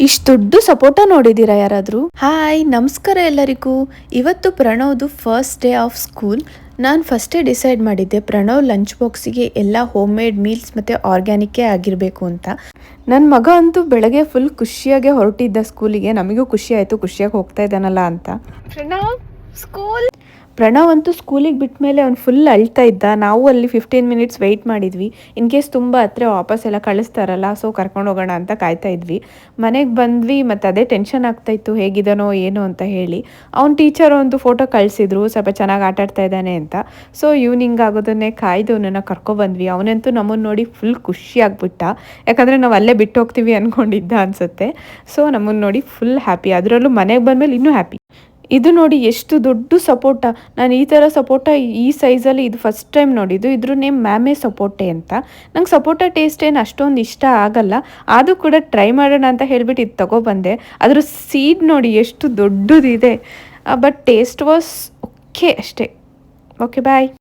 ಇಷ್ಟು ದೊಡ್ಡ ಸಪೋಟ ನೋಡಿದ್ದೀರಾ ಯಾರಾದರೂ? ಹಾಯ್, ನಮಸ್ಕಾರ ಎಲ್ಲರಿಗೂ. ಇವತ್ತು ಪ್ರಣವ್ದು ಫಸ್ಟ್ ಡೇ ಆಫ್ ಸ್ಕೂಲ್. ನಾನು ಫಸ್ಟೇ ಡಿಸೈಡ್ ಮಾಡಿದ್ದೆ ಪ್ರಣವ್ ಲಂಚ್ ಬಾಕ್ಸಿಗೆ ಎಲ್ಲ ಹೋಮ್ ಮೇಡ್ ಮೀಲ್ಸ್ ಮತ್ತು ಆರ್ಗ್ಯಾನಿಕ್ಕೇ ಆಗಿರಬೇಕು ಅಂತ. ನನ್ನ ಮಗ ಅಂತೂ ಬೆಳಗ್ಗೆ ಫುಲ್ ಖುಷಿಯಾಗೆ ಹೊರಟಿದ್ದ ಸ್ಕೂಲಿಗೆ. ನಮಗೂ ಖುಷಿ ಆಯಿತು, ಖುಷಿಯಾಗಿ ಹೋಗ್ತಾ ಇದ್ದಾನಲ್ಲ ಅಂತ. ಪ್ರಣವ್ ಅಂತೂ ಸ್ಕೂಲಿಗೆ ಬಿಟ್ಟ ಮೇಲೆ ಅವ್ನು ಫುಲ್ ಅಳ್ತಾ ಇದ್ದ. ನಾವು ಅಲ್ಲಿ 15 ಮಿನಿಟ್ಸ್ ವೆಯ್ಟ್ ಮಾಡಿದ್ವಿ. ಇನ್ ಕೇಸ್ ತುಂಬ ಹತ್ರ ವಾಪಸ್ ಎಲ್ಲ ಕಳಿಸ್ತಾರಲ್ಲ, ಸೊ ಕರ್ಕೊಂಡು ಹೋಗೋಣ ಅಂತ ಕಾಯ್ತಾ ಇದ್ವಿ. ಮನೆಗೆ ಬಂದ್ವಿ, ಮತ್ತು ಅದೇ ಟೆನ್ಷನ್ ಆಗ್ತಾಯಿತ್ತು ಹೇಗಿದ್ದಾನೋ ಏನು ಅಂತ ಹೇಳಿ. ಅವ್ನ ಟೀಚರ್ ಒಂದು ಫೋಟೋ ಕಳಿಸಿದ್ರು, ಸ್ವಲ್ಪ ಚೆನ್ನಾಗಿ ಆಟಾಡ್ತಾ ಇದ್ದಾನೆ ಅಂತ. ಸೊ ಈವ್ನಿಂಗ್ ಆಗೋದನ್ನೇ ಕಾಯ್ದು ಅವನನ್ನು ಕರ್ಕೊಬಂದ್ವಿ. ಅವನಂತೂ ನಮ್ಮನ್ನು ನೋಡಿ ಫುಲ್ ಖುಷಿ ಆಗ್ಬಿಟ್ಟ. ಯಾಕಂದರೆ ನಾವು ಅಲ್ಲೇ ಬಿಟ್ಟು ಹೋಗ್ತೀವಿ ಅಂದ್ಕೊಂಡಿದ್ದ ಅನಿಸುತ್ತೆ. ಸೊ ನಮ್ಮನ್ನು ನೋಡಿ ಫುಲ್ ಹ್ಯಾಪಿ. ಅದರಲ್ಲೂ ಮನೆಗೆ ಬಂದಮೇಲೆ ಇನ್ನೂ ಹ್ಯಾಪಿ. ಇದು ನೋಡಿ ಎಷ್ಟು ದೊಡ್ಡ ಸಪೋಟ. ನಾನು ಈ ಥರ ಸಪೋಟ ಈ ಸೈಜಲ್ಲಿ ಇದು ಫಸ್ಟ್ ಟೈಮ್ ನೋಡಿದ್ದು. ಇದ್ರ ನೇಮ್ ಮ್ಯಾಮೆ ಸಪೋಟೆ ಅಂತ. ನಂಗೆ ಸಪೋಟ ಟೇಸ್ಟ್ ಏನು ಅಷ್ಟೊಂದು ಇಷ್ಟ ಆಗಲ್ಲ, ಆದರೂ ಕೂಡ ಟ್ರೈ ಮಾಡೋಣ ಅಂತ ಹೇಳಿಬಿಟ್ಟು ಇದು ತೊಗೊಬಂದೆ. ಅದ್ರ ಸೀಡ್ ನೋಡಿ ಎಷ್ಟು ದೊಡ್ಡದಿದೆ. ಬಟ್ ಟೇಸ್ಟ್ ವಾಸ್ ಓಕೆ ಅಷ್ಟೇ. ಓಕೆ, ಬಾಯ್.